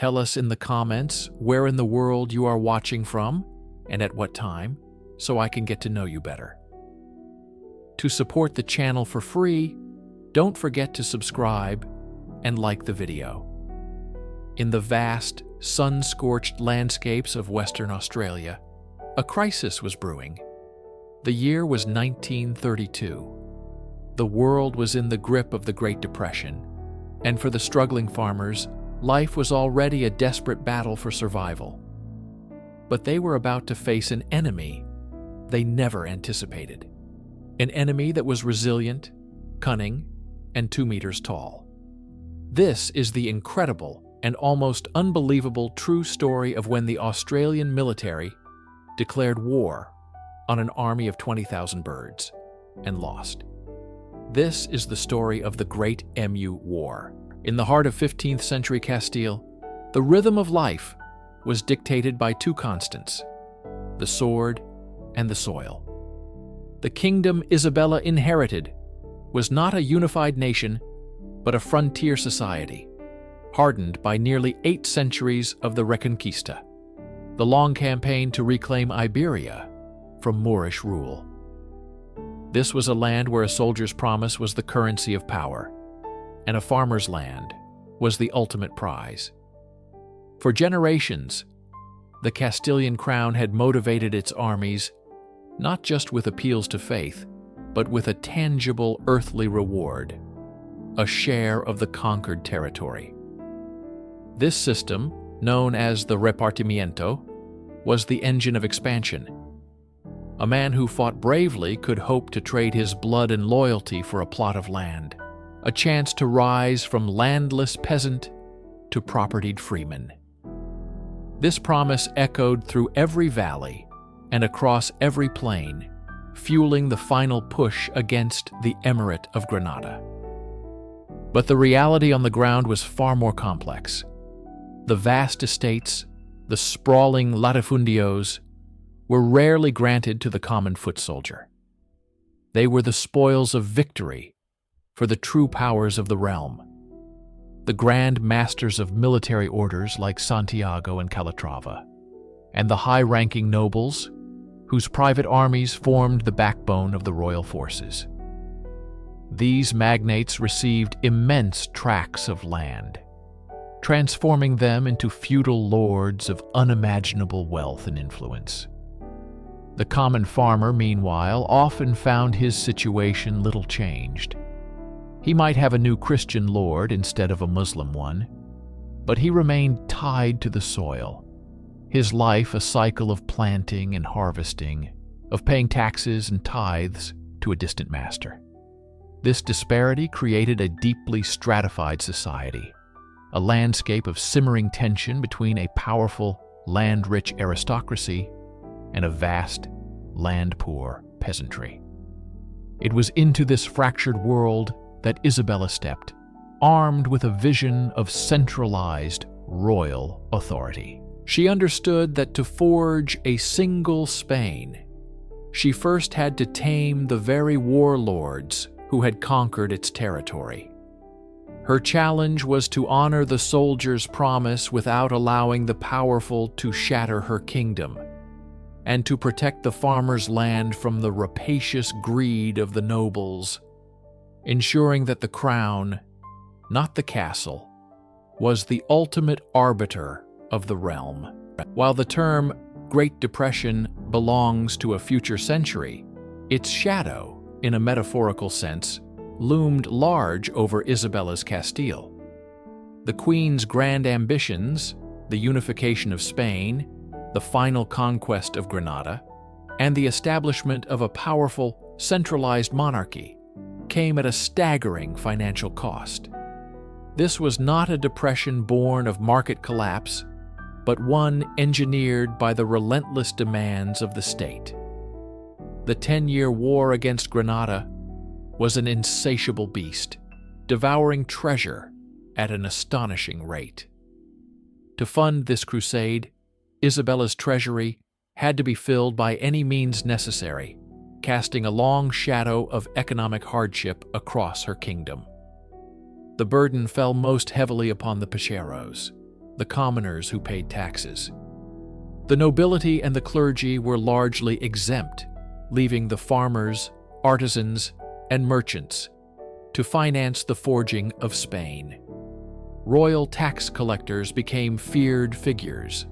Tell us in the comments where in the world you are watching from and at what time, so I can get to know you better. To support the channel for free, don't forget to subscribe and like the video. In the vast, sun-scorched landscapes of Western Australia, a crisis was brewing. The year was 1932. The world was in the grip of the Great Depression, and for the struggling farmers, life was already a desperate battle for survival. But they were about to face an enemy they never anticipated. An enemy that was resilient, cunning, and 2 meters tall. This is the incredible and almost unbelievable true story of when the Australian military declared war on an army of 20,000 birds and lost. This is the story of the Great Emu War. In the heart of 15th century Castile, the rhythm of life was dictated by 2 constants, the sword and the soil. The kingdom Isabella inherited was not a unified nation, but a frontier society, hardened by nearly 8 centuries of the Reconquista, the long campaign to reclaim Iberia from Moorish rule. This was a land where a soldier's promise was the currency of power, and a farmer's land was the ultimate prize. For generations, the Castilian crown had motivated its armies not just with appeals to faith, but with a tangible earthly reward, a share of the conquered territory. This system, known as the repartimiento, was the engine of expansion. A man who fought bravely could hope to trade his blood and loyalty for a plot of land, a chance to rise from landless peasant to propertied freeman. This promise echoed through every valley and across every plain, fueling the final push against the Emirate of Granada. But the reality on the ground was far more complex. The vast estates, the sprawling latifundios, were rarely granted to the common foot soldier. They were the spoils of victory for the true powers of the realm, the grand masters of military orders like Santiago and Calatrava, and the high-ranking nobles whose private armies formed the backbone of the royal forces. These magnates received immense tracts of land, transforming them into feudal lords of unimaginable wealth and influence. The common farmer, meanwhile, often found his situation little changed. He might have a new Christian lord instead of a Muslim one, but he remained tied to the soil, his life a cycle of planting and harvesting, of paying taxes and tithes to a distant master. This disparity created a deeply stratified society, a landscape of simmering tension between a powerful, land-rich aristocracy and a vast, land-poor peasantry. It was into this fractured world that Isabella stepped, armed with a vision of centralized royal authority. She understood that to forge a single Spain, she first had to tame the very warlords who had conquered its territory. Her challenge was to honor the soldier's promise without allowing the powerful to shatter her kingdom, and to protect the farmer's land from the rapacious greed of the nobles, ensuring that the crown, not the castle, was the ultimate arbiter of the realm. While the term Great Depression belongs to a future century, its shadow, in a metaphorical sense, loomed large over Isabella's Castile. The Queen's grand ambitions, the unification of Spain, the final conquest of Granada, and the establishment of a powerful, centralized monarchy, came at a staggering financial cost. This was not a depression born of market collapse, but one engineered by the relentless demands of the state. The 10-year war against Granada was an insatiable beast, devouring treasure at an astonishing rate. To fund this crusade, Isabella's treasury had to be filled by any means necessary, casting a long shadow of economic hardship across her kingdom. The burden fell most heavily upon the pacheros, the commoners who paid taxes. The nobility and the clergy were largely exempt, leaving the farmers, artisans, and merchants to finance the forging of Spain. Royal tax collectors became feared figures,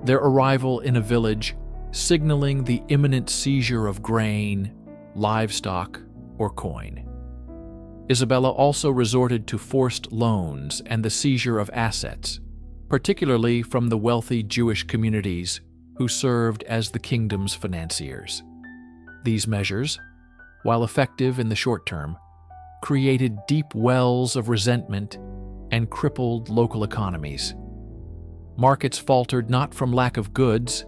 their arrival in a village signaling the imminent seizure of grain, livestock, or coin. Isabella also resorted to forced loans and the seizure of assets, particularly from the wealthy Jewish communities who served as the kingdom's financiers. These measures, while effective in the short term, created deep wells of resentment and crippled local economies. Markets faltered not from lack of goods,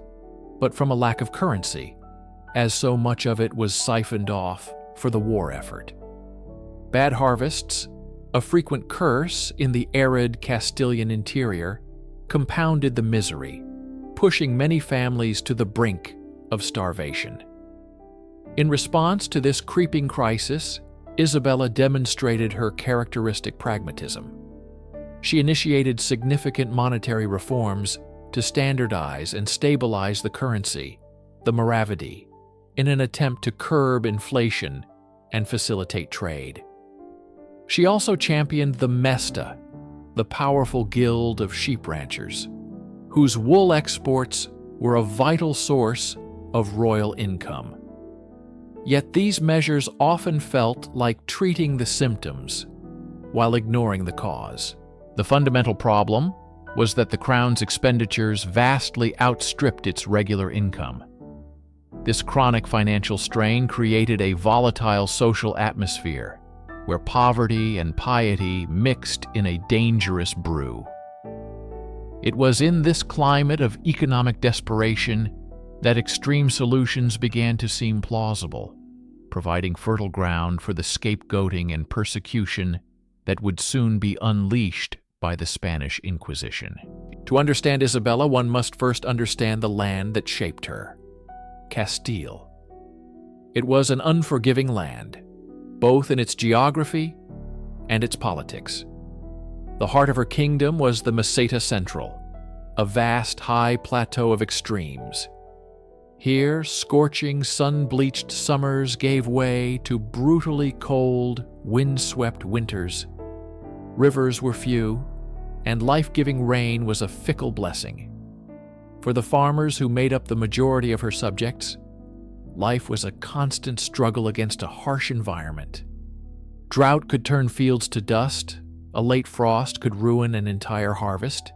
but from a lack of currency, as so much of it was siphoned off for the war effort. Bad harvests, a frequent curse in the arid Castilian interior, compounded the misery, pushing many families to the brink of starvation. In response to this creeping crisis, Isabella demonstrated her characteristic pragmatism. She initiated significant monetary reforms to standardize and stabilize the currency, the maravedì, in an attempt to curb inflation and facilitate trade. She also championed the Mesta, the powerful guild of sheep ranchers, whose wool exports were a vital source of royal income. Yet these measures often felt like treating the symptoms while ignoring the cause. The fundamental problem was that the crown's expenditures vastly outstripped its regular income. This chronic financial strain created a volatile social atmosphere where poverty and piety mixed in a dangerous brew. It was in this climate of economic desperation that extreme solutions began to seem plausible, providing fertile ground for the scapegoating and persecution that would soon be unleashed by the Spanish Inquisition. To understand Isabella, one must first understand the land that shaped her, Castile. It was an unforgiving land, both in its geography and its politics. The heart of her kingdom was the Meseta Central, a vast high plateau of extremes. Here, scorching, sun-bleached summers gave way to brutally cold, wind-swept winters. Rivers were few, and life-giving rain was a fickle blessing. For the farmers who made up the majority of her subjects, life was a constant struggle against a harsh environment. Drought could turn fields to dust, a late frost could ruin an entire harvest,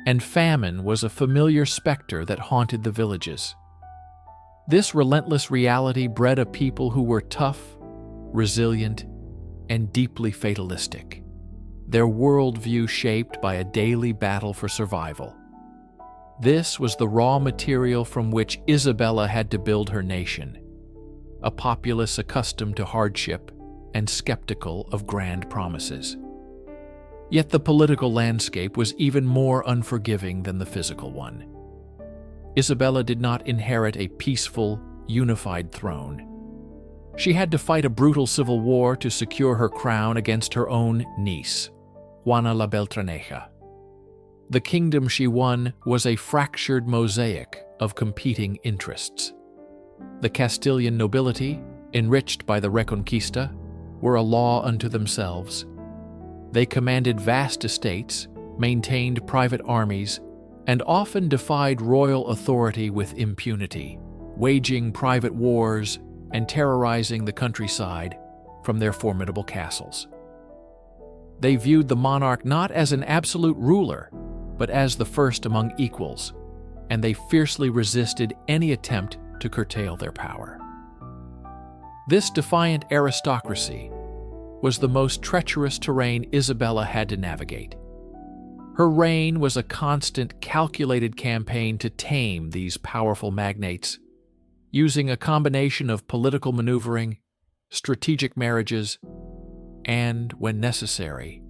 and famine was a familiar specter that haunted the villages. This relentless reality bred a people who were tough, resilient, and deeply fatalistic, their worldview shaped by a daily battle for survival. This was the raw material from which Isabella had to build her nation, a populace accustomed to hardship and skeptical of grand promises. Yet the political landscape was even more unforgiving than the physical one. Isabella did not inherit a peaceful, unified throne. She had to fight a brutal civil war to secure her crown against her own niece, Juana la Beltraneja. The kingdom she won was a fractured mosaic of competing interests. The Castilian nobility, enriched by the Reconquista, were a law unto themselves. They commanded vast estates, maintained private armies, and often defied royal authority with impunity, waging private wars and terrorizing the countryside from their formidable castles. They viewed the monarch not as an absolute ruler, but as the first among equals, and they fiercely resisted any attempt to curtail their power. This defiant aristocracy was the most treacherous terrain Isabella had to navigate. Her reign was a constant, calculated campaign to tame these powerful magnates, using a combination of political maneuvering, strategic marriages, and, when necessary,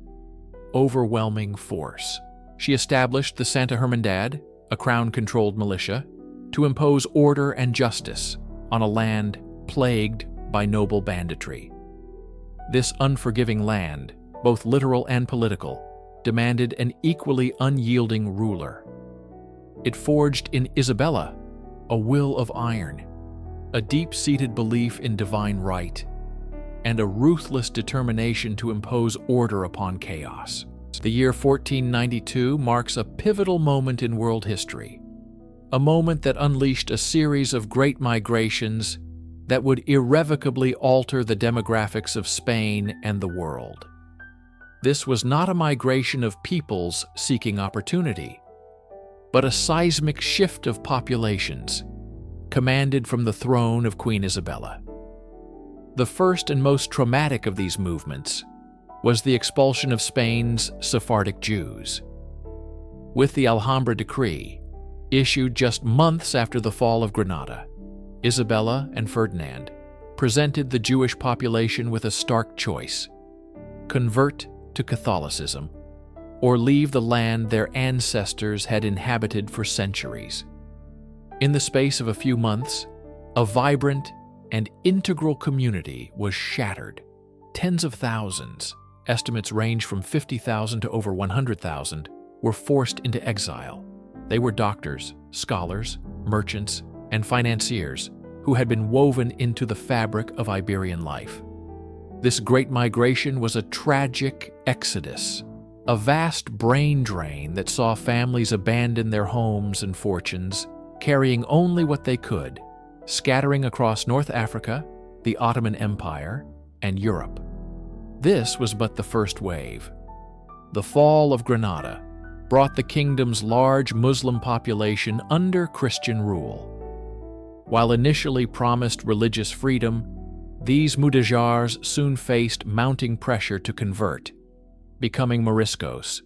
overwhelming force. She established the Santa Hermandad, a crown-controlled militia, to impose order and justice on a land plagued by noble banditry. This unforgiving land, both literal and political, demanded an equally unyielding ruler. It forged in Isabella a will of iron, a deep-seated belief in divine right, and a ruthless determination to impose order upon chaos. The year 1492 marks a pivotal moment in world history, a moment that unleashed a series of great migrations that would irrevocably alter the demographics of Spain and the world. This was not a migration of peoples seeking opportunity, but a seismic shift of populations, commanded from the throne of Queen Isabella. The first and most traumatic of these movements was the expulsion of Spain's Sephardic Jews. With the Alhambra Decree, issued just months after the fall of Granada, Isabella and Ferdinand presented the Jewish population with a stark choice: convert to Catholicism, or leave the land their ancestors had inhabited for centuries. In the space of a few months, a vibrant and integral community was shattered. Tens of thousands, estimates range from 50,000 to over 100,000, were forced into exile. They were doctors, scholars, merchants, and financiers who had been woven into the fabric of Iberian life. This great migration was a tragic exodus, a vast brain drain that saw families abandon their homes and fortunes, carrying only what they could, scattering across North Africa, the Ottoman Empire, and Europe. This was but the first wave. The fall of Granada brought the kingdom's large Muslim population under Christian rule. While initially promised religious freedom, these Mudéjars soon faced mounting pressure to convert, becoming Moriscos,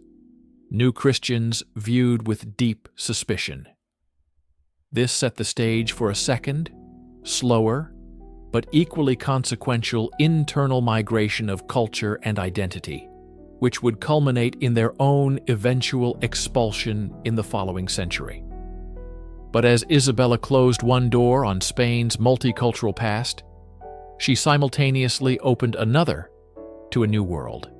new Christians viewed with deep suspicion. This set the stage for a second, slower, but equally consequential internal migration of culture and identity, which would culminate in their own eventual expulsion in the following century. But as Isabella closed one door on Spain's multicultural past, she simultaneously opened another to a new world.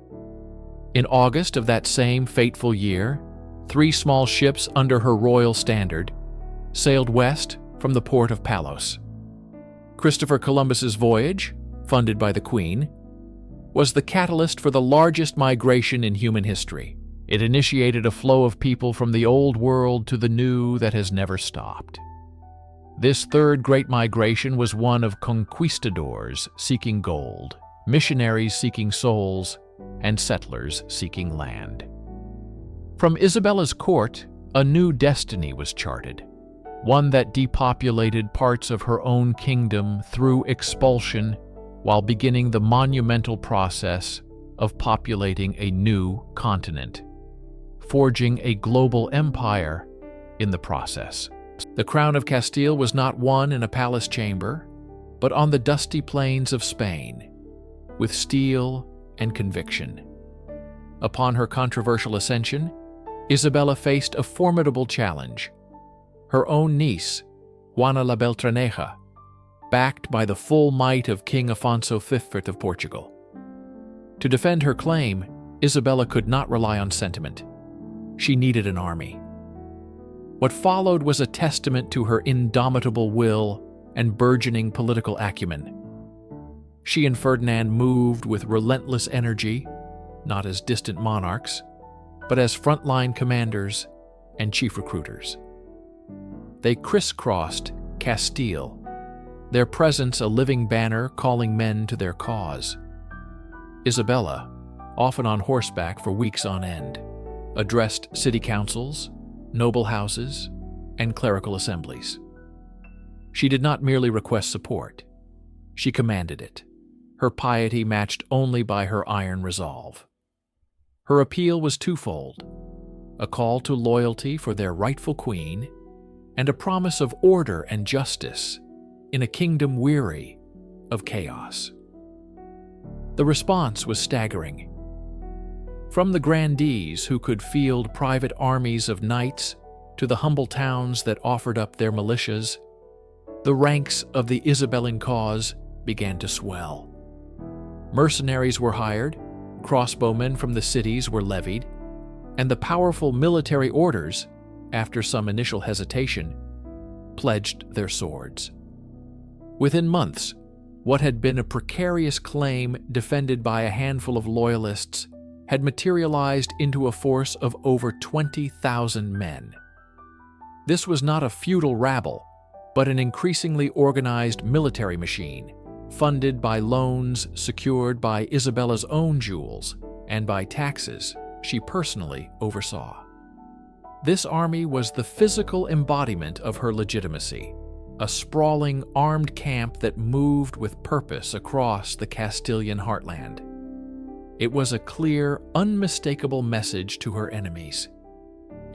In August of that same fateful year, 3 small ships under her royal standard sailed west from the port of Palos. Christopher Columbus's voyage, funded by the Queen, was the catalyst for the largest migration in human history. It initiated a flow of people from the old world to the new that has never stopped. This third great migration was one of conquistadors seeking gold, missionaries seeking souls, and settlers seeking land. From Isabella's court, a new destiny was charted, one that depopulated parts of her own kingdom through expulsion while beginning the monumental process of populating a new continent, forging a global empire in the process. The crown of Castile was not won in a palace chamber, but on the dusty plains of Spain, with steel and conviction. Upon her controversial ascension, Isabella faced a formidable challenge. Her own niece, Juana la Beltraneja, backed by the full might of King Afonso V of Portugal. To defend her claim, Isabella could not rely on sentiment. She needed an army. What followed was a testament to her indomitable will and burgeoning political acumen. She and Ferdinand moved with relentless energy, not as distant monarchs, but as frontline commanders and chief recruiters. They crisscrossed Castile, their presence a living banner calling men to their cause. Isabella, often on horseback for weeks on end, addressed city councils, noble houses, and clerical assemblies. She did not merely request support. She commanded it, her piety matched only by her iron resolve. Her appeal was twofold: a call to loyalty for their rightful queen, and a promise of order and justice in a kingdom weary of chaos. The response was staggering. From the grandees who could field private armies of knights to the humble towns that offered up their militias, the ranks of the Isabellan cause began to swell. Mercenaries were hired, crossbowmen from the cities were levied, and the powerful military orders, after some initial hesitation, pledged their swords. Within months, what had been a precarious claim defended by a handful of loyalists had materialized into a force of over 20,000 men. This was not a feudal rabble, but an increasingly organized military machine, funded by loans secured by Isabella's own jewels and by taxes she personally oversaw. This army was the physical embodiment of her legitimacy, a sprawling armed camp that moved with purpose across the Castilian heartland. It was a clear, unmistakable message to her enemies.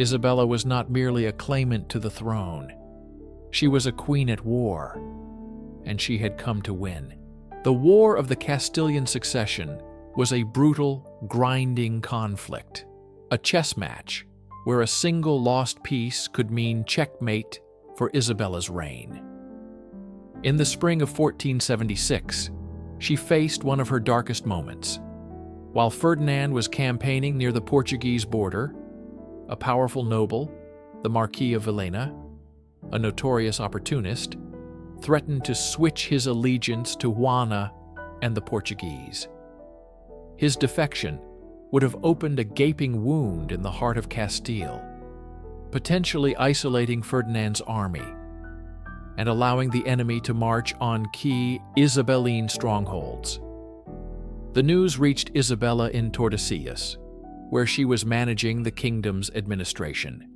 Isabella was not merely a claimant to the throne. She was a queen at war, and she had come to win. The War of the Castilian Succession was a brutal, grinding conflict, a chess match where a single lost piece could mean checkmate for Isabella's reign. In the spring of 1476, she faced one of her darkest moments. While Ferdinand was campaigning near the Portuguese border, a powerful noble, the Marquis of Villena, a notorious opportunist, threatened to switch his allegiance to Juana and the Portuguese. His defection would have opened a gaping wound in the heart of Castile, potentially isolating Ferdinand's army and allowing the enemy to march on key Isabelline strongholds. The news reached Isabella in Tordesillas, where she was managing the kingdom's administration.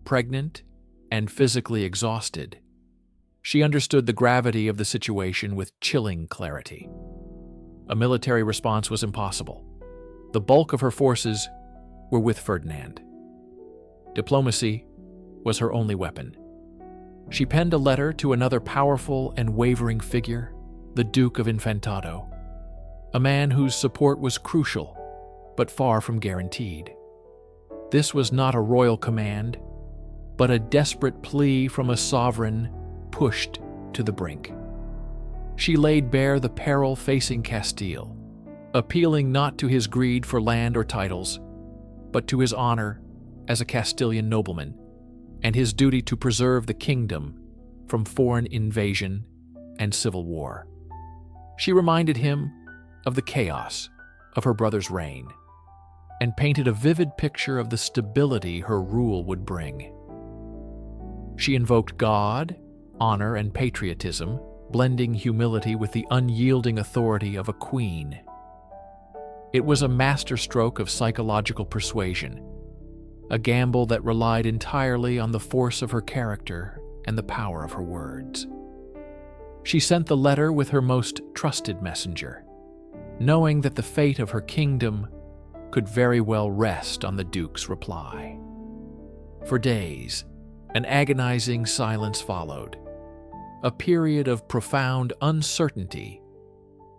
Pregnant and physically exhausted, she understood the gravity of the situation with chilling clarity. A military response was impossible. The bulk of her forces were with Ferdinand. Diplomacy was her only weapon. She penned a letter to another powerful and wavering figure, the Duke of Infantado, a man whose support was crucial, but far from guaranteed. This was not a royal command, but a desperate plea from a sovereign pushed to the brink. She laid bare the peril facing Castile, appealing not to his greed for land or titles, but to his honor as a Castilian nobleman and his duty to preserve the kingdom from foreign invasion and civil war. She reminded him of the chaos of her brother's reign and painted a vivid picture of the stability her rule would bring. She invoked God, honor, and patriotism, blending humility with the unyielding authority of a queen. It was a masterstroke of psychological persuasion, a gamble that relied entirely on the force of her character and the power of her words. She sent the letter with her most trusted messenger, knowing that the fate of her kingdom could very well rest on the Duke's reply. For days, an agonizing silence followed, a period of profound uncertainty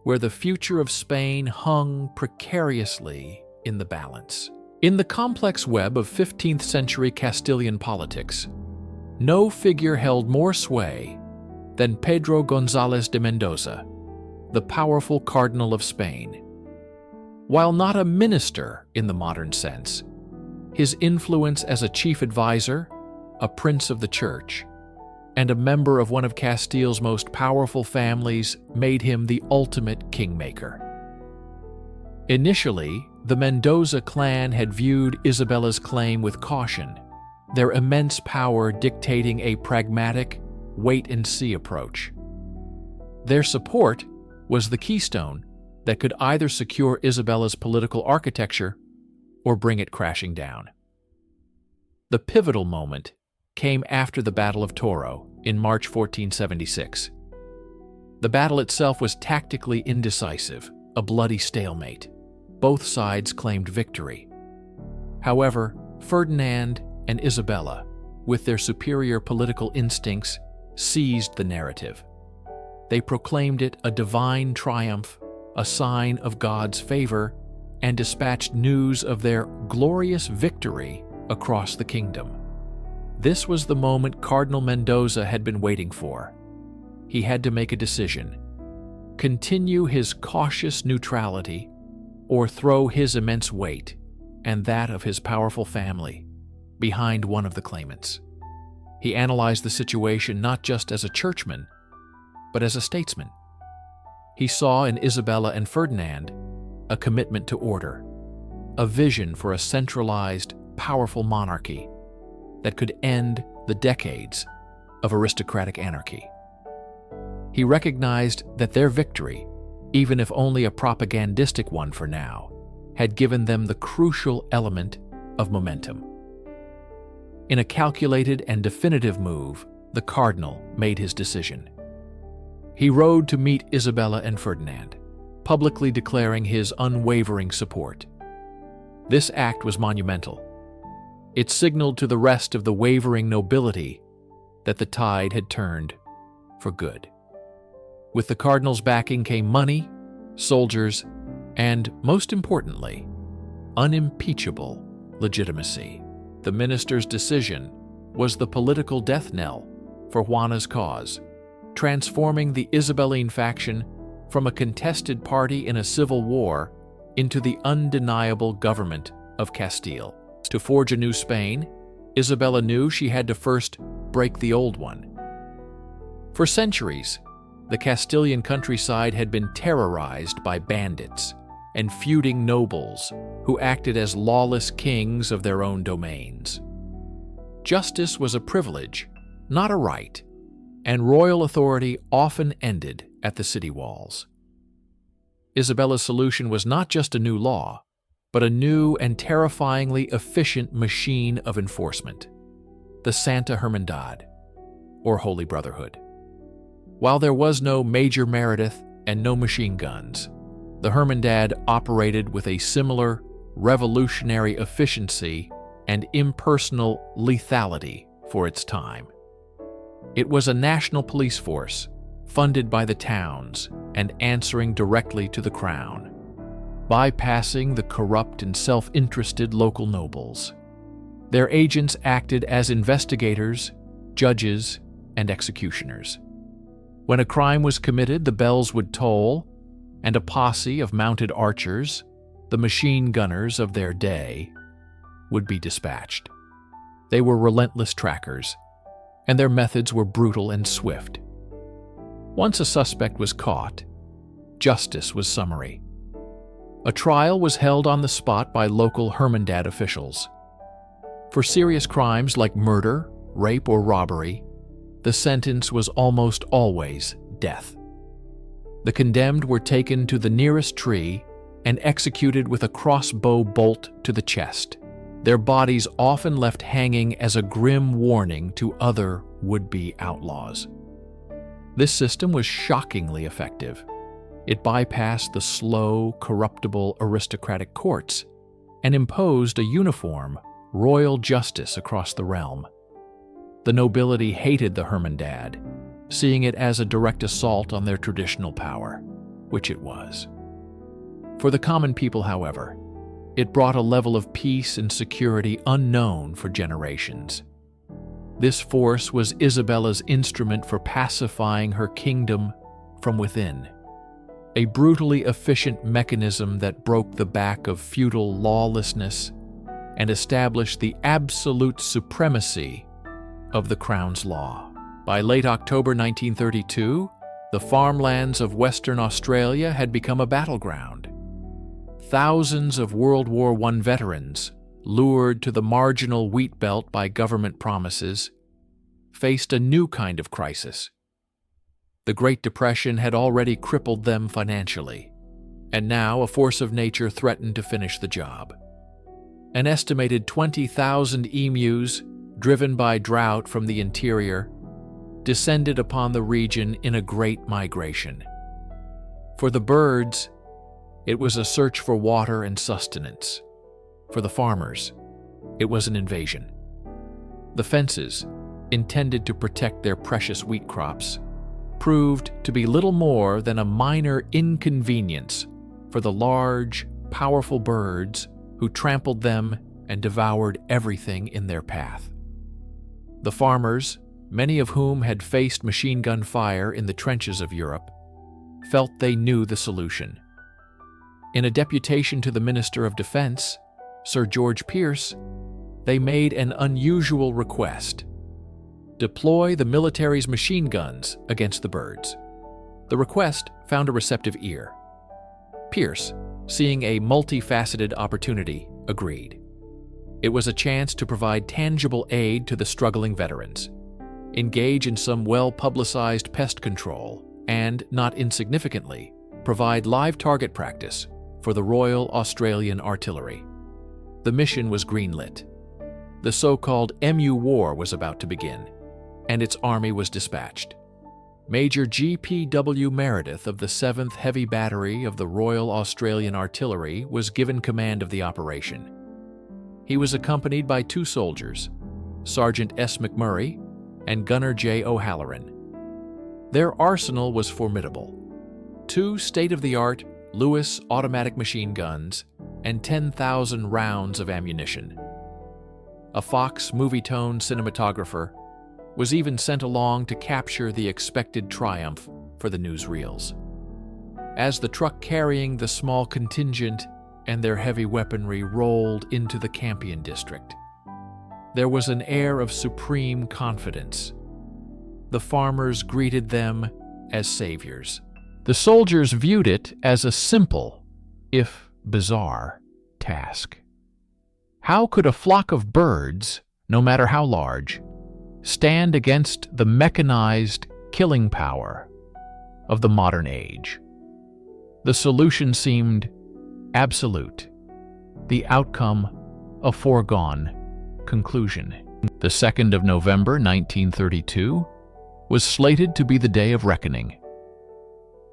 where the future of Spain hung precariously in the balance. In the complex web of 15th century Castilian politics, no figure held more sway than Pedro González de Mendoza, the powerful Cardinal of Spain. While not a minister in the modern sense, his influence as a chief advisor, a prince of the church, and a member of one of Castile's most powerful families made him the ultimate kingmaker. Initially, the Mendoza clan had viewed Isabella's claim with caution, their immense power dictating a pragmatic, wait-and-see approach. Their support was the keystone that could either secure Isabella's political architecture or bring it crashing down. The pivotal moment came after the Battle of Toro in March 1476. The battle itself was tactically indecisive, a bloody stalemate. Both sides claimed victory. However, Ferdinand and Isabella, with their superior political instincts, seized the narrative. They proclaimed it a divine triumph, a sign of God's favor, and dispatched news of their glorious victory across the kingdom. This was the moment Cardinal Mendoza had been waiting for. He had to make a decision: continue his cautious neutrality or throw his immense weight and that of his powerful family behind one of the claimants. He analyzed the situation not just as a churchman, but as a statesman. He saw in Isabella and Ferdinand a commitment to order, a vision for a centralized, powerful monarchy that could end the decades of aristocratic anarchy. He recognized that their victory, even if only a propagandistic one for now, had given them the crucial element of momentum. In a calculated and definitive move, the cardinal made his decision. He rode to meet Isabella and Ferdinand, publicly declaring his unwavering support. This act was monumental. It signaled to the rest of the wavering nobility that the tide had turned for good. With the cardinal's backing came money, soldiers, and, most importantly, unimpeachable legitimacy. The minister's decision was the political death knell for Juana's cause, transforming the Isabelline faction from a contested party in a civil war into the undeniable government of Castile. To forge a new Spain, Isabella knew she had to first break the old one. For centuries, the Castilian countryside had been terrorized by bandits and feuding nobles who acted as lawless kings of their own domains. Justice was a privilege, not a right, and royal authority often ended at the city walls. Isabella's solution was not just a new law, but a new and terrifyingly efficient machine of enforcement, the Santa Hermandad, or Holy Brotherhood. While there was no Major Meredith and no machine guns, the Hermandad operated with a similar revolutionary efficiency and impersonal lethality for its time. It was a national police force, funded by the towns and answering directly to the crown, bypassing the corrupt and self-interested local nobles. Their agents acted as investigators, judges, and executioners. When a crime was committed, the bells would toll, and a posse of mounted archers, the machine gunners of their day, would be dispatched. They were relentless trackers, and their methods were brutal and swift. Once a suspect was caught, justice was summary. A trial was held on the spot by local Hermandad officials. For serious crimes like murder, rape, or robbery, the sentence was almost always death. The condemned were taken to the nearest tree and executed with a crossbow bolt to the chest, their bodies often left hanging as a grim warning to other would-be outlaws. This system was shockingly effective. It bypassed the slow, corruptible aristocratic courts and imposed a uniform, royal justice across the realm. The nobility hated the Hermandad, seeing it as a direct assault on their traditional power, which it was. For the common people, however, it brought a level of peace and security unknown for generations. This force was Isabella's instrument for pacifying her kingdom from within, a brutally efficient mechanism that broke the back of feudal lawlessness and established the absolute supremacy of the Crown's law. By late October 1932, the farmlands of Western Australia had become a battleground. Thousands of World War I veterans, lured to the marginal wheat belt by government promises, faced a new kind of crisis. The Great Depression had already crippled them financially, and now a force of nature threatened to finish the job. An estimated 20,000 emus, driven by drought from the interior, descended upon the region in a great migration. For the birds, it was a search for water and sustenance. For the farmers, it was an invasion. The fences, intended to protect their precious wheat crops, proved to be little more than a minor inconvenience for the large, powerful birds who trampled them and devoured everything in their path. The farmers, many of whom had faced machine gun fire in the trenches of Europe, felt they knew the solution. In a deputation to the Minister of Defense, Sir George Pierce, they made an unusual request: deploy the military's machine guns against the birds. The request found a receptive ear. Pierce, seeing a multifaceted opportunity, agreed. It was a chance to provide tangible aid to the struggling veterans, engage in some well-publicized pest control, and, not insignificantly, provide live target practice for the Royal Australian Artillery. The mission was greenlit. The so-called Emu War was about to begin, and its army was dispatched. Major G.P.W. Meredith of the 7th Heavy Battery of the Royal Australian Artillery was given command of the operation. He was accompanied by 2 soldiers, Sergeant S. McMurray and Gunner J. O'Halloran. Their arsenal was formidable: 2 state-of-the-art Lewis automatic machine guns and 10,000 rounds of ammunition. A Fox Movietone cinematographer was even sent along to capture the expected triumph for the newsreels. As the truck carrying the small contingent and their heavy weaponry rolled into the Campion district, there was an air of supreme confidence. The farmers greeted them as saviors. The soldiers viewed it as a simple, if bizarre, task. How could a flock of birds, no matter how large, stand against the mechanized killing power of the modern age? The solution seemed absolute, the outcome a foregone conclusion. The 2nd of November 1932 was slated to be the day of reckoning.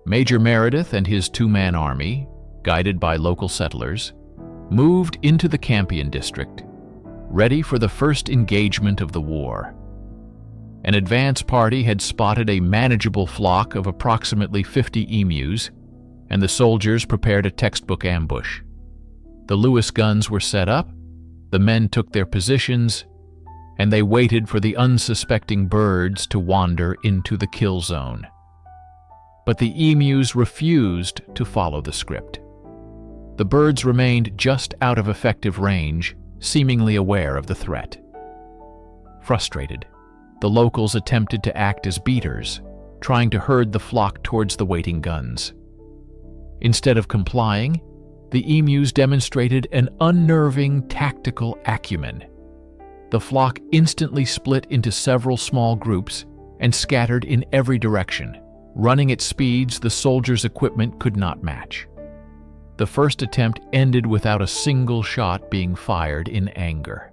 Major Meredith and his 2-man army, guided by local settlers, moved into the Campion district, ready for the first engagement of the war. An advance party had spotted a manageable flock of approximately 50 emus, and the soldiers prepared a textbook ambush. The Lewis guns were set up, the men took their positions, and they waited for the unsuspecting birds to wander into the kill zone. But the emus refused to follow the script. The birds remained just out of effective range, seemingly aware of the threat. Frustrated, the locals attempted to act as beaters, trying to herd the flock towards the waiting guns. Instead of complying, the emus demonstrated an unnerving tactical acumen. The flock instantly split into several small groups and scattered in every direction, running at speeds the soldiers' equipment could not match. The first attempt ended without a single shot being fired in anger.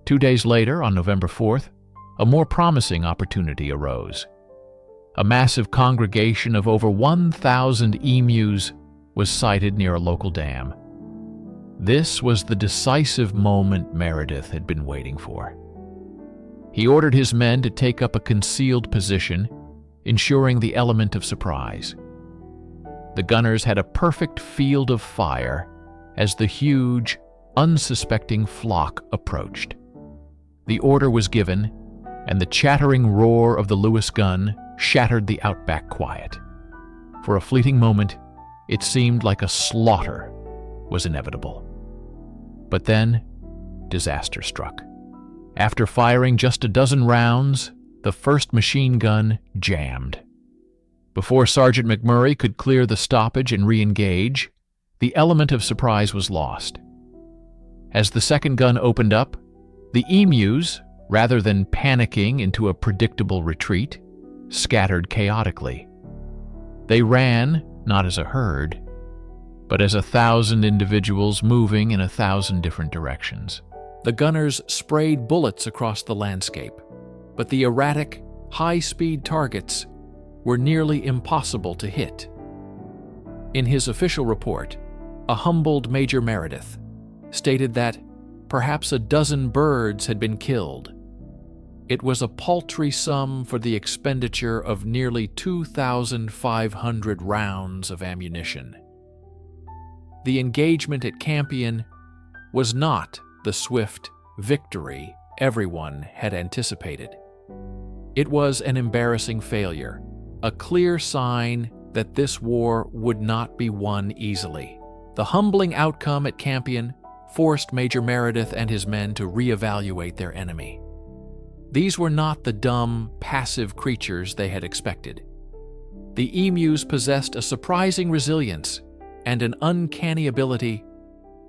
2 days later, on November 4th, a more promising opportunity arose. A massive congregation of over 1,000 emus was sighted near a local dam. This was the decisive moment Meredith had been waiting for. He ordered his men to take up a concealed position, ensuring the element of surprise. The gunners had a perfect field of fire as the huge, unsuspecting flock approached. The order was given, and the chattering roar of the Lewis gun shattered the Outback quiet. For a fleeting moment, it seemed like a slaughter was inevitable. But then, disaster struck. After firing just a dozen rounds, the first machine gun jammed. Before Sergeant McMurray could clear the stoppage and re-engage, the element of surprise was lost. As the second gun opened up, the emus, rather than panicking into a predictable retreat, scattered chaotically. They ran, not as a herd, but as 1,000 individuals moving in 1,000 different directions. The gunners sprayed bullets across the landscape, but the erratic, high-speed targets were nearly impossible to hit. In his official report, a humbled Major Meredith stated that perhaps a dozen birds had been killed. It was a paltry sum for the expenditure of nearly 2,500 rounds of ammunition. The engagement at Campion was not the swift victory everyone had anticipated. It was an embarrassing failure, a clear sign that this war would not be won easily. The humbling outcome at Campion forced Major Meredith and his men to reevaluate their enemy. These were not the dumb, passive creatures they had expected. The emus possessed a surprising resilience and an uncanny ability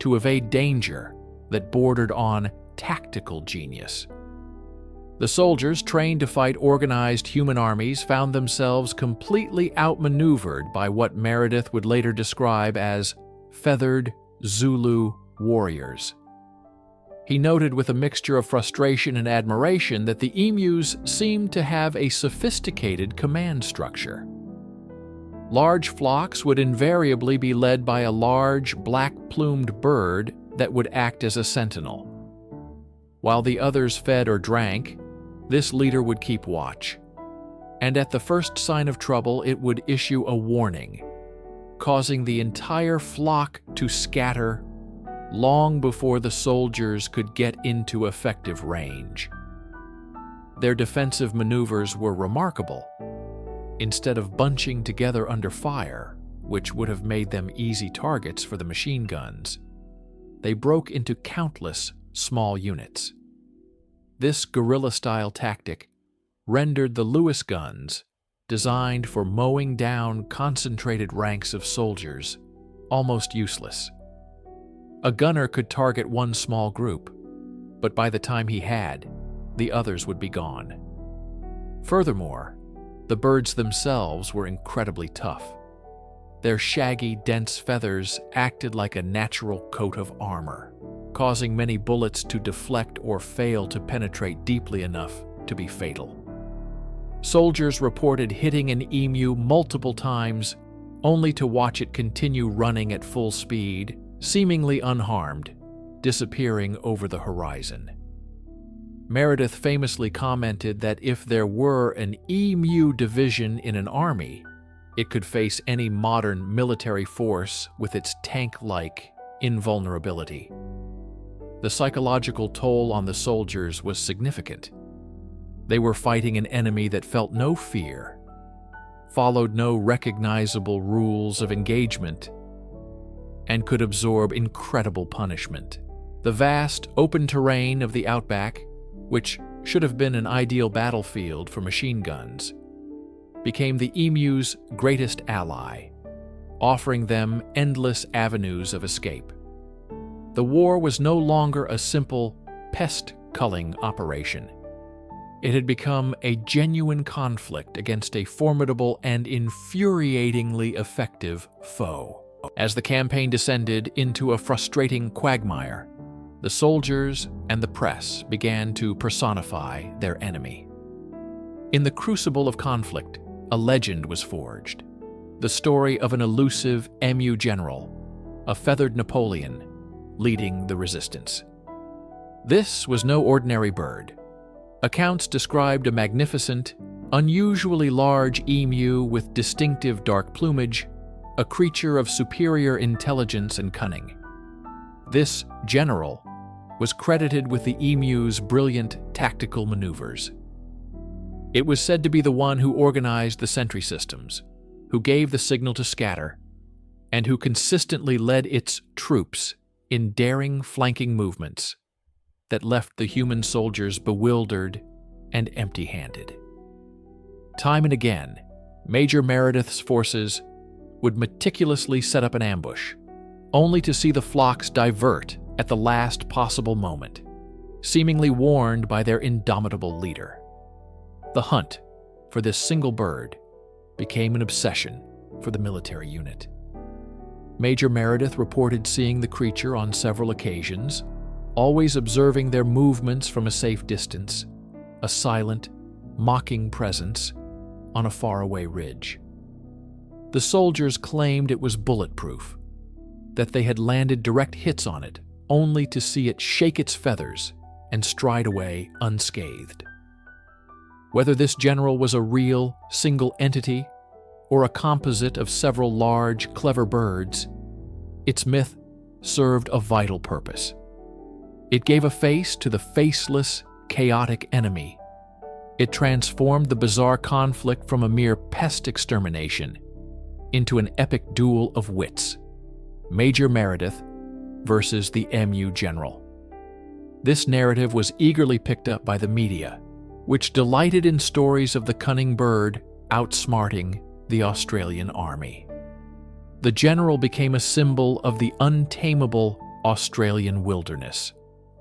to evade danger that bordered on tactical genius. The soldiers trained to fight organized human armies found themselves completely outmaneuvered by what Meredith would later describe as feathered Zulu warriors. He noted with a mixture of frustration and admiration that the emus seemed to have a sophisticated command structure. Large flocks would invariably be led by a large, black-plumed bird that would act as a sentinel. While the others fed or drank, this leader would keep watch, and at the first sign of trouble it would issue a warning, causing the entire flock to scatter long before the soldiers could get into effective range. Their defensive maneuvers were remarkable. Instead of bunching together under fire, which would have made them easy targets for the machine guns, they broke into countless small units. This guerrilla-style tactic rendered the Lewis guns, designed for mowing down concentrated ranks of soldiers, almost useless. A gunner could target one small group, but by the time he had, the others would be gone. Furthermore, the birds themselves were incredibly tough. Their shaggy, dense feathers acted like a natural coat of armor, causing many bullets to deflect or fail to penetrate deeply enough to be fatal. Soldiers reported hitting an emu multiple times, only to watch it continue running at full speed, seemingly unharmed, disappearing over the horizon. Meredith famously commented that if there were an emu division in an army, it could face any modern military force with its tank-like invulnerability. The psychological toll on the soldiers was significant. They were fighting an enemy that felt no fear, followed no recognizable rules of engagement, and could absorb incredible punishment. The vast, open terrain of the Outback, which should have been an ideal battlefield for machine guns, became the emu's greatest ally, offering them endless avenues of escape. The war was no longer a simple pest-culling operation. It had become a genuine conflict against a formidable and infuriatingly effective foe. As the campaign descended into a frustrating quagmire, the soldiers and the press began to personify their enemy. In the crucible of conflict, a legend was forged, the story of an elusive Emu General, a feathered Napoleon, leading the resistance. This was no ordinary bird. Accounts described a magnificent, unusually large emu with distinctive dark plumage, a creature of superior intelligence and cunning. This general was credited with the emu's brilliant tactical maneuvers. It was said to be the one who organized the sentry systems, who gave the signal to scatter, and who consistently led its troops in daring flanking movements that left the human soldiers bewildered and empty-handed. Time and again, Major Meredith's forces would meticulously set up an ambush, only to see the flocks divert at the last possible moment, seemingly warned by their indomitable leader. The hunt for this single bird became an obsession for the military unit. Major Meredith reported seeing the creature on several occasions, always observing their movements from a safe distance, a silent, mocking presence on a faraway ridge. The soldiers claimed it was bulletproof, that they had landed direct hits on it only to see it shake its feathers and stride away unscathed. Whether this general was a real, single entity or a composite of several large, clever birds, its myth served a vital purpose. It gave a face to the faceless, chaotic enemy. It transformed the bizarre conflict from a mere pest extermination into an epic duel of wits. Major Meredith, versus the Emu General. This narrative was eagerly picked up by the media, which delighted in stories of the cunning bird outsmarting the Australian army. The general became a symbol of the untamable Australian wilderness,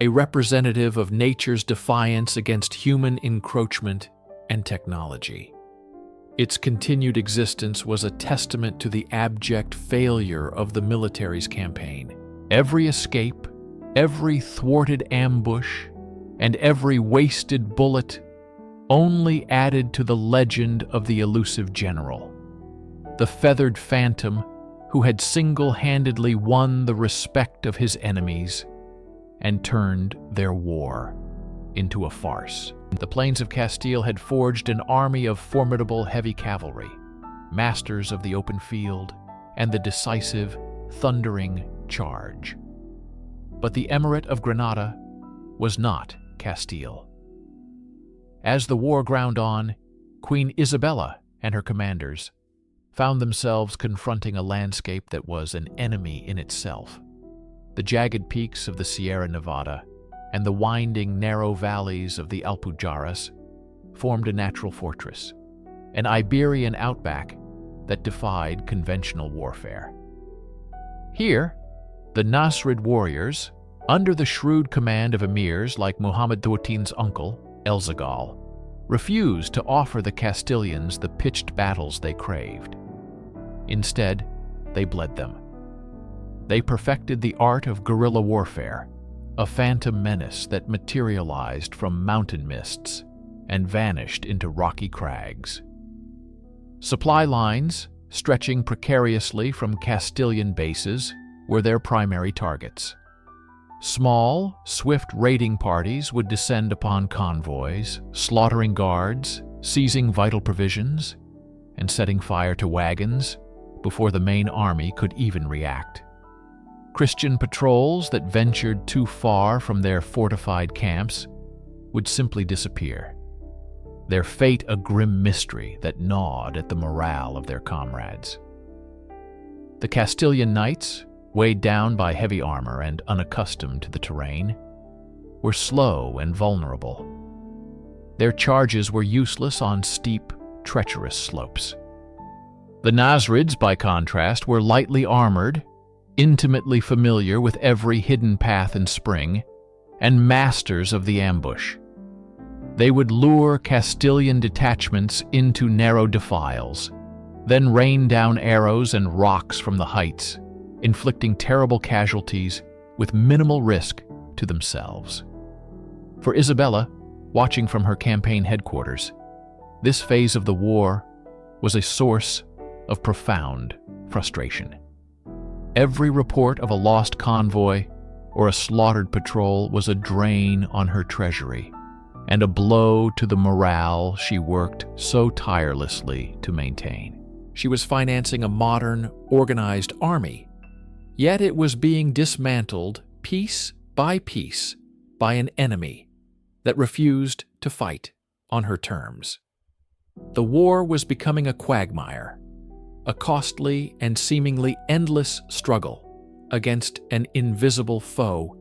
a representative of nature's defiance against human encroachment and technology. Its continued existence was a testament to the abject failure of the military's campaign. Every escape, every thwarted ambush, and every wasted bullet only added to the legend of the elusive general, the feathered phantom who had single-handedly won the respect of his enemies and turned their war into a farce. The plains of Castile had forged an army of formidable heavy cavalry, masters of the open field and the decisive, thundering charge. But the Emirate of Granada was not Castile. As the war ground on, Queen Isabella and her commanders found themselves confronting a landscape that was an enemy in itself. The jagged peaks of the Sierra Nevada and the winding, narrow valleys of the Alpujarras formed a natural fortress, an Iberian outback that defied conventional warfare. Here, the Nasrid warriors, under the shrewd command of emirs like Muhammad Tuatin's uncle, El Zagal, refused to offer the Castilians the pitched battles they craved. Instead, they bled them. They perfected the art of guerrilla warfare, a phantom menace that materialized from mountain mists and vanished into rocky crags. Supply lines, stretching precariously from Castilian bases, were their primary targets. Small, swift raiding parties would descend upon convoys, slaughtering guards, seizing vital provisions, and setting fire to wagons before the main army could even react. Christian patrols that ventured too far from their fortified camps would simply disappear, their fate a grim mystery that gnawed at the morale of their comrades. The Castilian knights, weighed down by heavy armor and unaccustomed to the terrain, were slow and vulnerable. Their charges were useless on steep, treacherous slopes. The Nasrids, by contrast, were lightly armored, intimately familiar with every hidden path and spring, and masters of the ambush. They would lure Castilian detachments into narrow defiles, then rain down arrows and rocks from the heights, inflicting terrible casualties with minimal risk to themselves. For Isabella, watching from her campaign headquarters, this phase of the war was a source of profound frustration. Every report of a lost convoy or a slaughtered patrol was a drain on her treasury and a blow to the morale she worked so tirelessly to maintain. She was financing a modern, organized army, yet it was being dismantled piece by an enemy that refused to fight on her terms. The war was becoming a quagmire, a costly and seemingly endless struggle against an invisible foe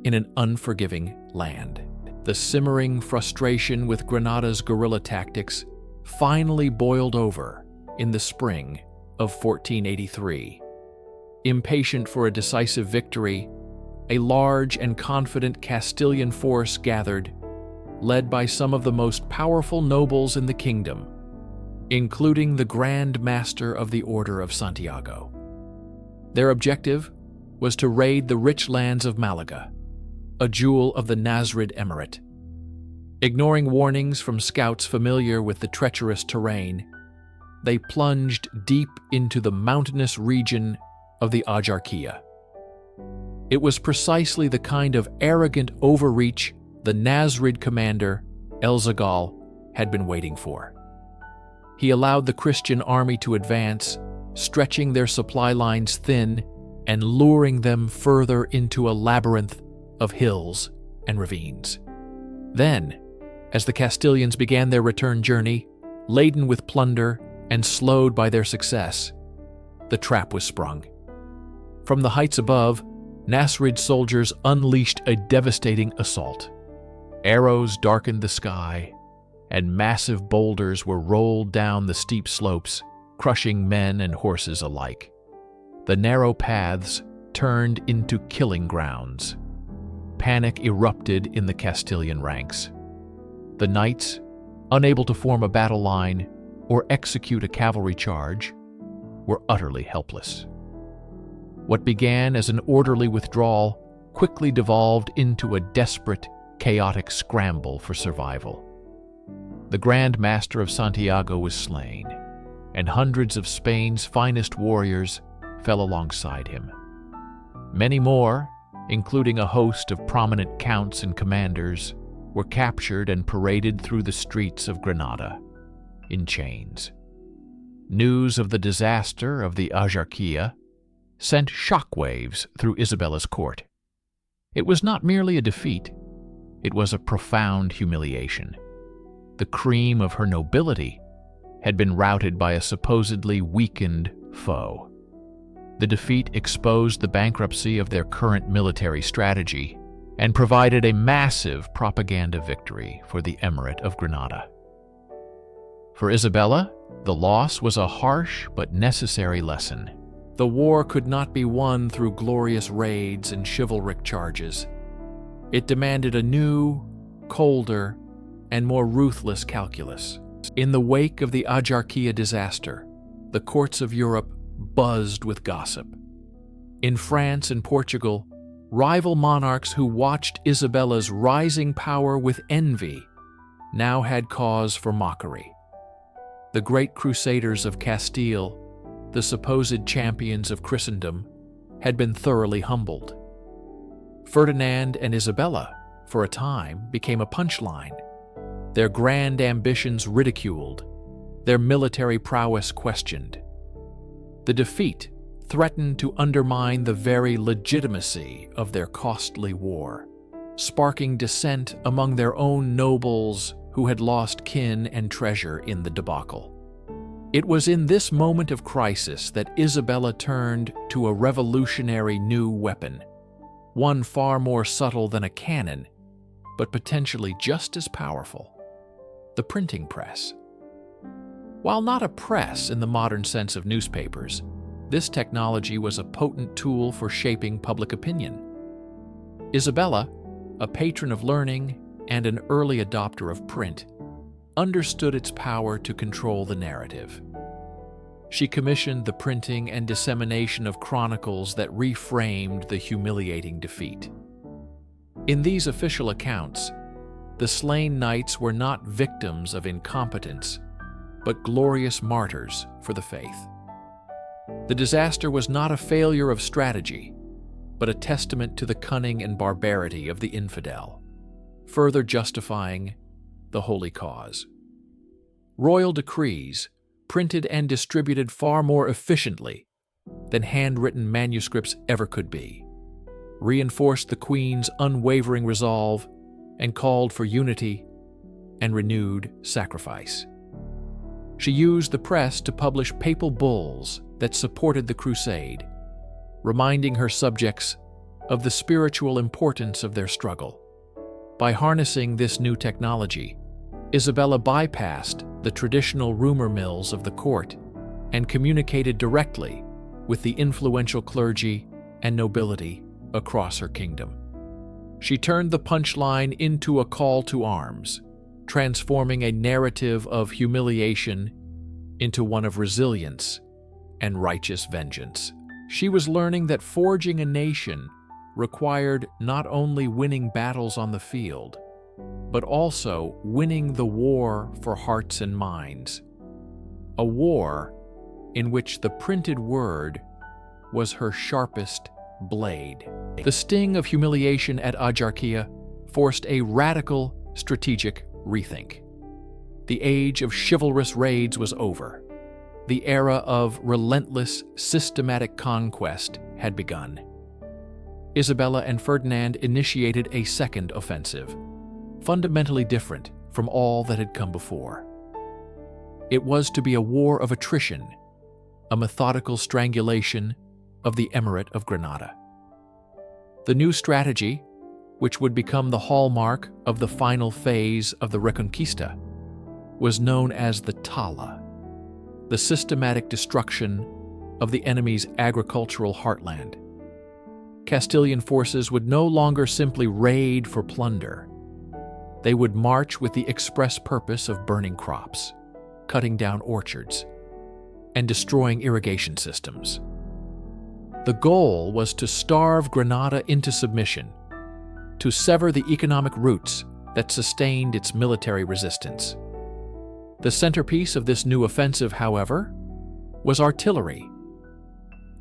in an unforgiving land. The simmering frustration with Granada's guerrilla tactics finally boiled over in the spring of 1483. Impatient for a decisive victory, a large and confident Castilian force gathered, led by some of the most powerful nobles in the kingdom, including the Grand Master of the Order of Santiago. Their objective was to raid the rich lands of Malaga, a jewel of the Nasrid Emirate. Ignoring warnings from scouts familiar with the treacherous terrain, they plunged deep into the mountainous region of the Ajarquia. It was precisely the kind of arrogant overreach the Nasrid commander, El Zagal, had been waiting for. He allowed the Christian army to advance, stretching their supply lines thin and luring them further into a labyrinth of hills and ravines. Then, as the Castilians began their return journey, laden with plunder and slowed by their success, the trap was sprung. From the heights above, Nasrid's soldiers unleashed a devastating assault. Arrows darkened the sky, and massive boulders were rolled down the steep slopes, crushing men and horses alike. The narrow paths turned into killing grounds. Panic erupted in the Castilian ranks. The knights, unable to form a battle line or execute a cavalry charge, were utterly helpless. What began as an orderly withdrawal quickly devolved into a desperate, chaotic scramble for survival. The Grand Master of Santiago was slain, and hundreds of Spain's finest warriors fell alongside him. Many more, including a host of prominent counts and commanders, were captured and paraded through the streets of Granada in chains. News of the disaster of the Aujarquía sent shockwaves through Isabella's court. It was not merely a defeat, it was a profound humiliation. The cream of her nobility had been routed by a supposedly weakened foe. The defeat exposed the bankruptcy of their current military strategy and provided a massive propaganda victory for the Emirate of Granada. For Isabella, the loss was a harsh but necessary lesson. The war could not be won through glorious raids and chivalric charges. It demanded a new, colder, and more ruthless calculus. In the wake of the Aujarquía disaster, the courts of Europe buzzed with gossip. In France and Portugal, rival monarchs who watched Isabella's rising power with envy now had cause for mockery. The great crusaders of Castile, the supposed champions of Christendom, had been thoroughly humbled. Ferdinand and Isabella, for a time, became a punchline, their grand ambitions ridiculed, their military prowess questioned. The defeat threatened to undermine the very legitimacy of their costly war, sparking dissent among their own nobles who had lost kin and treasure in the debacle. It was in this moment of crisis that Isabella turned to a revolutionary new weapon, one far more subtle than a cannon, but potentially just as powerful: the printing press. While not a press in the modern sense of newspapers, this technology was a potent tool for shaping public opinion. Isabella, a patron of learning and an early adopter of print, understood its power to control the narrative. She commissioned the printing and dissemination of chronicles that reframed the humiliating defeat. In these official accounts, the slain knights were not victims of incompetence, but glorious martyrs for the faith. The disaster was not a failure of strategy, but a testament to the cunning and barbarity of the infidel, further justifying the holy cause. Royal decrees, printed and distributed far more efficiently than handwritten manuscripts ever could be, reinforced the Queen's unwavering resolve and called for unity and renewed sacrifice. She used the press to publish papal bulls that supported the crusade, reminding her subjects of the spiritual importance of their struggle. By harnessing this new technology, Isabella bypassed the traditional rumor mills of the court and communicated directly with the influential clergy and nobility across her kingdom. She turned the punchline into a call to arms, transforming a narrative of humiliation into one of resilience and righteous vengeance. She was learning that forging a nation required not only winning battles on the field, but also winning the war for hearts and minds. A war in which the printed word was her sharpest blade. The sting of humiliation at Aujarquía forced a radical strategic rethink. The age of chivalrous raids was over. The era of relentless, systematic conquest had begun. Isabella and Ferdinand initiated a second offensive, fundamentally different from all that had come before. It was to be a war of attrition, a methodical strangulation of the Emirate of Granada. The new strategy, which would become the hallmark of the final phase of the Reconquista, was known as the Tala, the systematic destruction of the enemy's agricultural heartland. Castilian forces would no longer simply raid for plunder. They would march with the express purpose of burning crops, cutting down orchards, and destroying irrigation systems. The goal was to starve Granada into submission, to sever the economic roots that sustained its military resistance. The centerpiece of this new offensive, however, was artillery.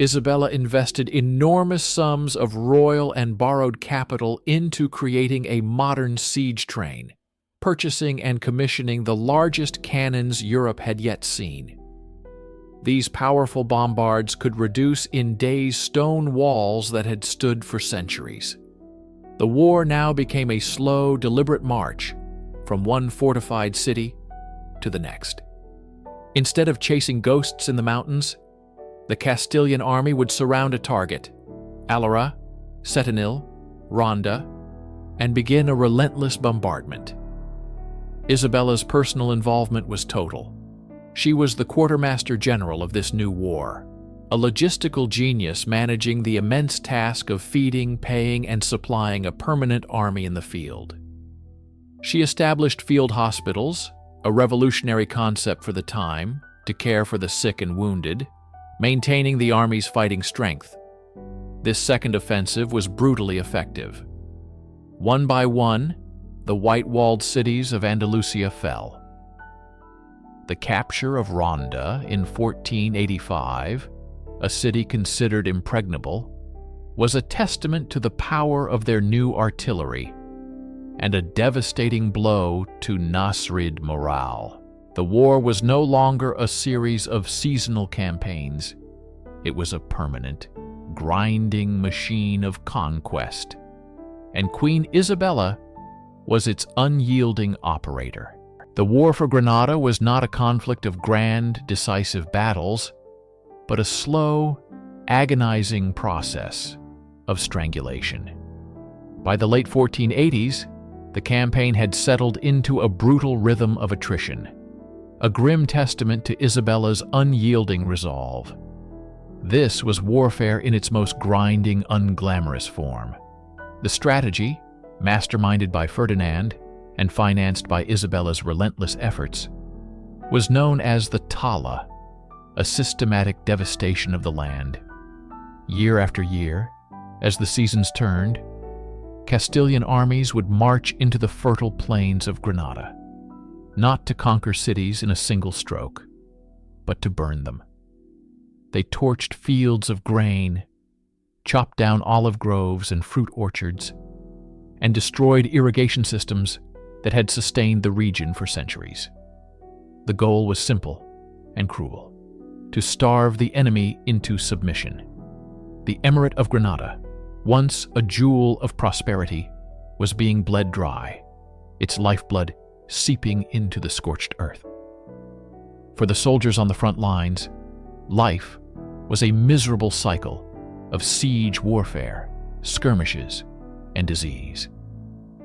Isabella invested enormous sums of royal and borrowed capital into creating a modern siege train, purchasing and commissioning the largest cannons Europe had yet seen. These powerful bombards could reduce in days stone walls that had stood for centuries. The war now became a slow, deliberate march from one fortified city to the next. Instead of chasing ghosts in the mountains, the Castilian army would surround a target, Alara, Setenil, Ronda, and begin a relentless bombardment. Isabella's personal involvement was total. She was the quartermaster general of this new war, a logistical genius managing the immense task of feeding, paying, and supplying a permanent army in the field. She established field hospitals, a revolutionary concept for the time, to care for the sick and wounded, maintaining the army's fighting strength. This second offensive was brutally effective. One by one, the white-walled cities of Andalusia fell. The capture of Ronda in 1485, a city considered impregnable, was a testament to the power of their new artillery and a devastating blow to Nasrid morale. The war was no longer a series of seasonal campaigns. It was a permanent, grinding machine of conquest, and Queen Isabella was its unyielding operator. The war for Granada was not a conflict of grand, decisive battles, but a slow, agonizing process of strangulation. By the late 1480s, the campaign had settled into a brutal rhythm of attrition, a grim testament to Isabella's unyielding resolve. This was warfare in its most grinding, unglamorous form. The strategy, masterminded by Ferdinand and financed by Isabella's relentless efforts, was known as the Tala, a systematic devastation of the land. Year after year, as the seasons turned, Castilian armies would march into the fertile plains of Granada, not to conquer cities in a single stroke, but to burn them. They torched fields of grain, chopped down olive groves and fruit orchards, and destroyed irrigation systems that had sustained the region for centuries. The goal was simple and cruel: to starve the enemy into submission. The Emirate of Granada, once a jewel of prosperity, was being bled dry, its lifeblood seeping into the scorched earth. For the soldiers on the front lines, life was a miserable cycle of siege warfare, skirmishes, and disease.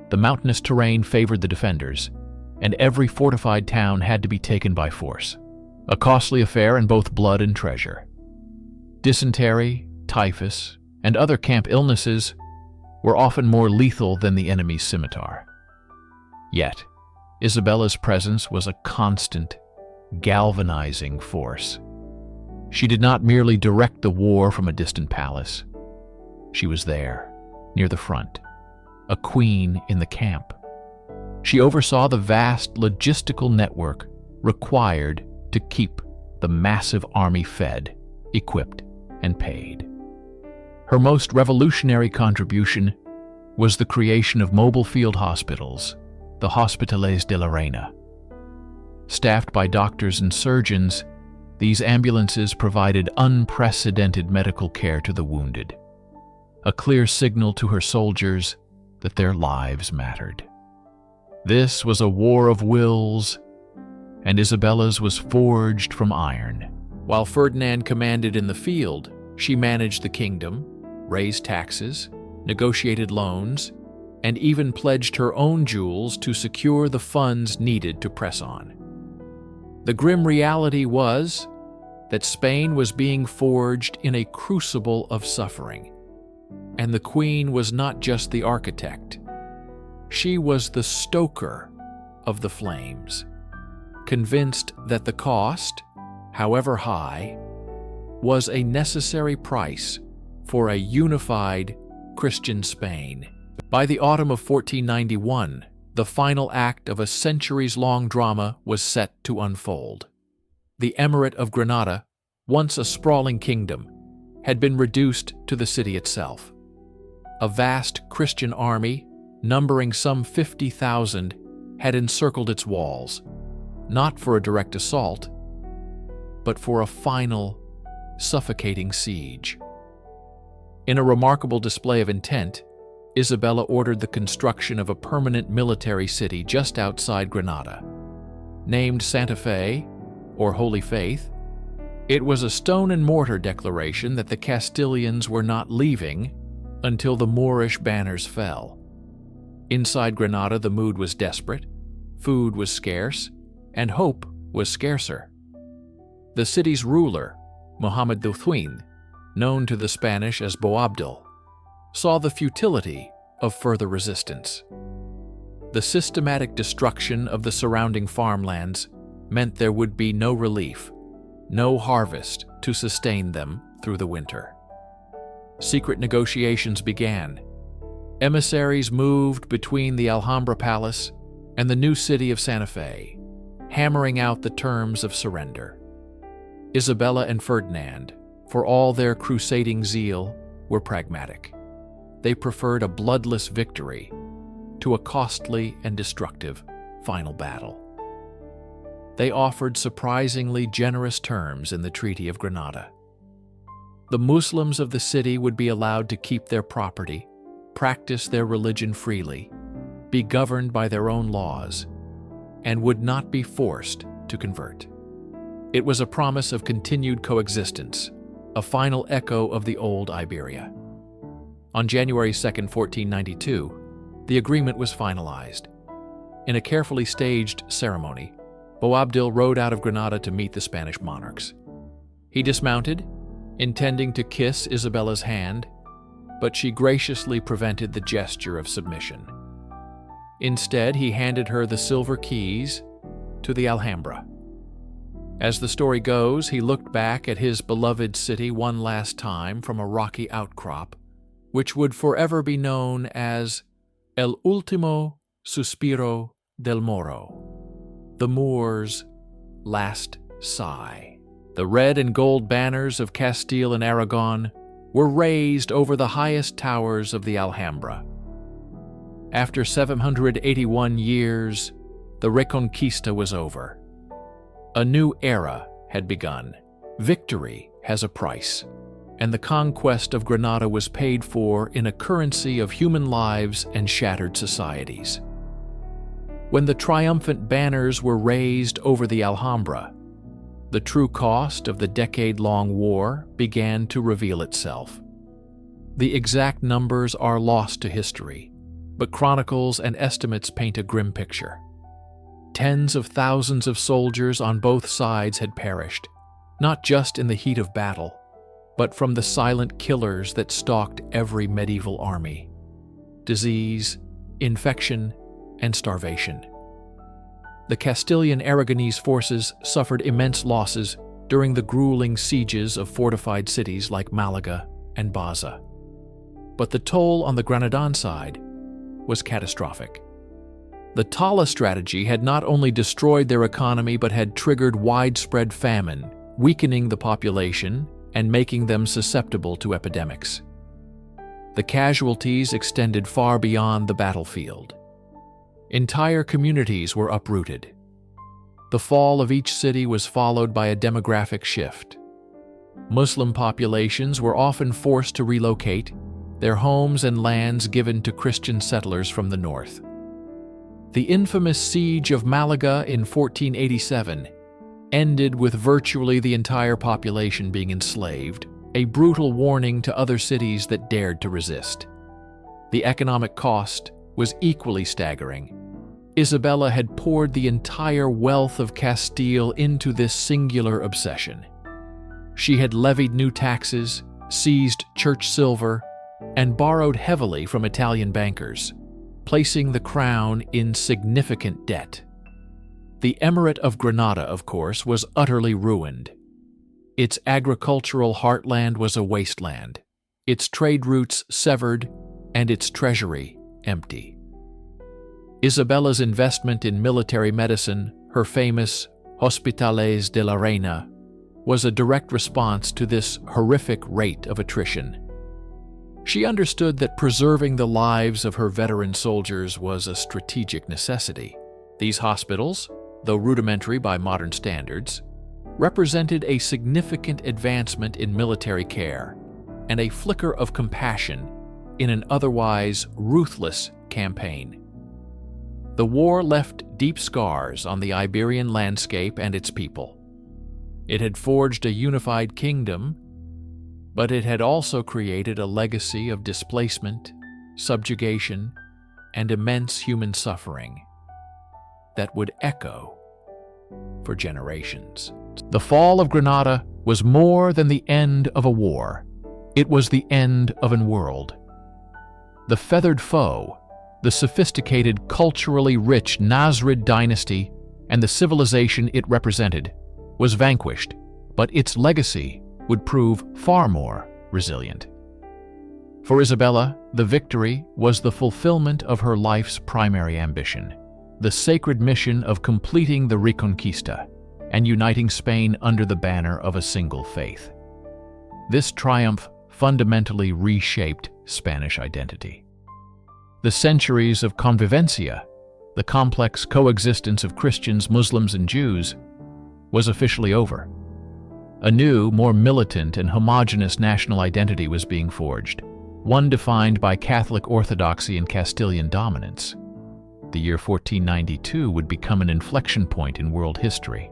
The mountainous terrain favored the defenders, and every fortified town had to be taken by force, a costly affair in both blood and treasure. Dysentery, typhus, and other camp illnesses were often more lethal than the enemy's scimitar. Yet, Isabella's presence was a constant, galvanizing force. She did not merely direct the war from a distant palace. She was there, near the front, a queen in the camp. She oversaw the vast logistical network required to keep the massive army fed, equipped, and paid. Her most revolutionary contribution was the creation of mobile field hospitals, the Hospitales de la Reina. Staffed by doctors and surgeons, these ambulances provided unprecedented medical care to the wounded, a clear signal to her soldiers that their lives mattered. This was a war of wills, and Isabella's was forged from iron. While Ferdinand commanded in the field, she managed the kingdom, raised taxes, negotiated loans, and even pledged her own jewels to secure the funds needed to press on. The grim reality was that Spain was being forged in a crucible of suffering, and the Queen was not just the architect. She was the stoker of the flames, convinced that the cost, however high, was a necessary price for a unified Christian Spain. By the autumn of 1491, the final act of a centuries-long drama was set to unfold. The Emirate of Granada, once a sprawling kingdom, had been reduced to the city itself. A vast Christian army, numbering some 50,000, had encircled its walls, not for a direct assault, but for a final, suffocating siege. In a remarkable display of intent, Isabella ordered the construction of a permanent military city just outside Granada. Named Santa Fe, or Holy Faith, it was a stone and mortar declaration that the Castilians were not leaving until the Moorish banners fell. Inside Granada, the mood was desperate, food was scarce, and hope was scarcer. The city's ruler, Mohammed Thuin, known to the Spanish as Boabdil, saw the futility of further resistance. The systematic destruction of the surrounding farmlands meant there would be no relief, no harvest to sustain them through the winter. Secret negotiations began. Emissaries moved between the Alhambra Palace and the new city of Santa Fe, hammering out the terms of surrender. Isabella and Ferdinand, for all their crusading zeal, were pragmatic. They preferred a bloodless victory to a costly and destructive final battle. They offered surprisingly generous terms in the Treaty of Granada. The Muslims of the city would be allowed to keep their property, practice their religion freely, be governed by their own laws, and would not be forced to convert. It was a promise of continued coexistence, a final echo of the old Iberia. On January 2, 1492, the agreement was finalized. In a carefully staged ceremony, Boabdil rode out of Granada to meet the Spanish monarchs. He dismounted, intending to kiss Isabella's hand, but she graciously prevented the gesture of submission. Instead, he handed her the silver keys to the Alhambra. As the story goes, he looked back at his beloved city one last time from a rocky outcrop, which would forever be known as El Último Suspiro del Moro, the Moor's last sigh. The red and gold banners of Castile and Aragon were raised over the highest towers of the Alhambra. After 781 years, the Reconquista was over. A new era had begun. Victory has a price, and the conquest of Granada was paid for in a currency of human lives and shattered societies. When the triumphant banners were raised over the Alhambra, the true cost of the decade-long war began to reveal itself. The exact numbers are lost to history, but chronicles and estimates paint a grim picture. Tens of thousands of soldiers on both sides had perished, not just in the heat of battle, but from the silent killers that stalked every medieval army: disease, infection, and starvation. The Castilian-Aragonese forces suffered immense losses during the grueling sieges of fortified cities like Malaga and Baza. But the toll on the Granadan side was catastrophic. The Tala strategy had not only destroyed their economy but had triggered widespread famine, weakening the population and making them susceptible to epidemics. The casualties extended far beyond the battlefield. Entire communities were uprooted. The fall of each city was followed by a demographic shift. Muslim populations were often forced to relocate, their homes and lands given to Christian settlers from the north. The infamous siege of Malaga in 1487 ended with virtually the entire population being enslaved, a brutal warning to other cities that dared to resist. The economic cost was equally staggering. Isabella had poured the entire wealth of Castile into this singular obsession. She had levied new taxes, seized church silver, and borrowed heavily from Italian bankers, placing the crown in significant debt. The Emirate of Granada, of course, was utterly ruined. Its agricultural heartland was a wasteland, its trade routes severed, and its treasury empty. Isabella's investment in military medicine, her famous Hospitales de la Reina, was a direct response to this horrific rate of attrition. She understood that preserving the lives of her veteran soldiers was a strategic necessity. These hospitals, though rudimentary by modern standards, represented a significant advancement in military care and a flicker of compassion in an otherwise ruthless campaign. The war left deep scars on the Iberian landscape and its people. It had forged a unified kingdom, but it had also created a legacy of displacement, subjugation, and immense human suffering that would echo for generations. The fall of Granada was more than the end of a war. It was the end of a world. The feathered foe, the sophisticated, culturally rich Nasrid dynasty, and the civilization it represented, was vanquished, but its legacy would prove far more resilient. For Isabella, the victory was the fulfillment of her life's primary ambition, the sacred mission of completing the Reconquista and uniting Spain under the banner of a single faith. This triumph fundamentally reshaped Spanish identity. The centuries of convivencia, the complex coexistence of Christians, Muslims, and Jews, was officially over. A new, more militant and homogeneous national identity was being forged, one defined by Catholic orthodoxy and Castilian dominance. The year 1492 would become an inflection point in world history.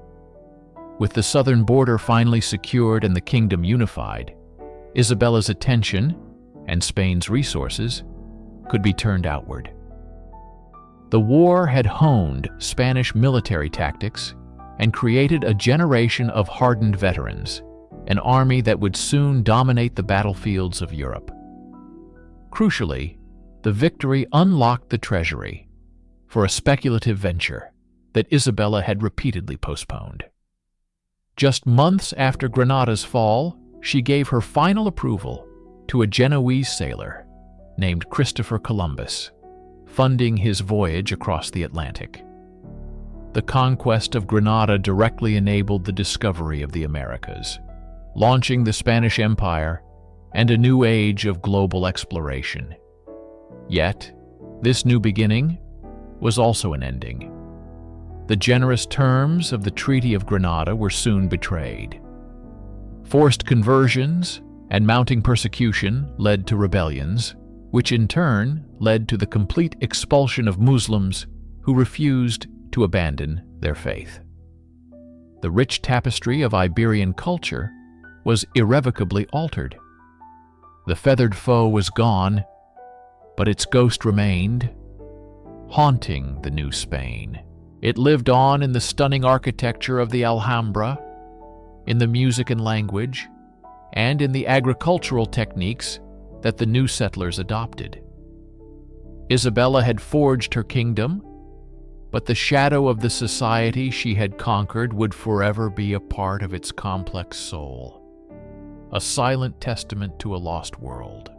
With the southern border finally secured and the kingdom unified, Isabella's attention, and Spain's resources, could be turned outward. The war had honed Spanish military tactics and created a generation of hardened veterans, an army that would soon dominate the battlefields of Europe. Crucially, the victory unlocked the treasury for a speculative venture that Isabella had repeatedly postponed. Just months after Granada's fall, she gave her final approval to a Genoese sailor named Christopher Columbus, funding his voyage across the Atlantic. The conquest of Granada directly enabled the discovery of the Americas, launching the Spanish Empire and a new age of global exploration. Yet, this new beginning was also an ending. The generous terms of the Treaty of Granada were soon betrayed. Forced conversions and mounting persecution led to rebellions, which in turn led to the complete expulsion of Muslims who refused to abandon their faith. The rich tapestry of Iberian culture was irrevocably altered. The feathered foe was gone, but its ghost remained, haunting the new Spain. It lived on in the stunning architecture of the Alhambra, in the music and language, and in the agricultural techniques that the new settlers adopted. Isabella had forged her kingdom, but the shadow of the society she had conquered would forever be a part of its complex soul, a silent testament to a lost world.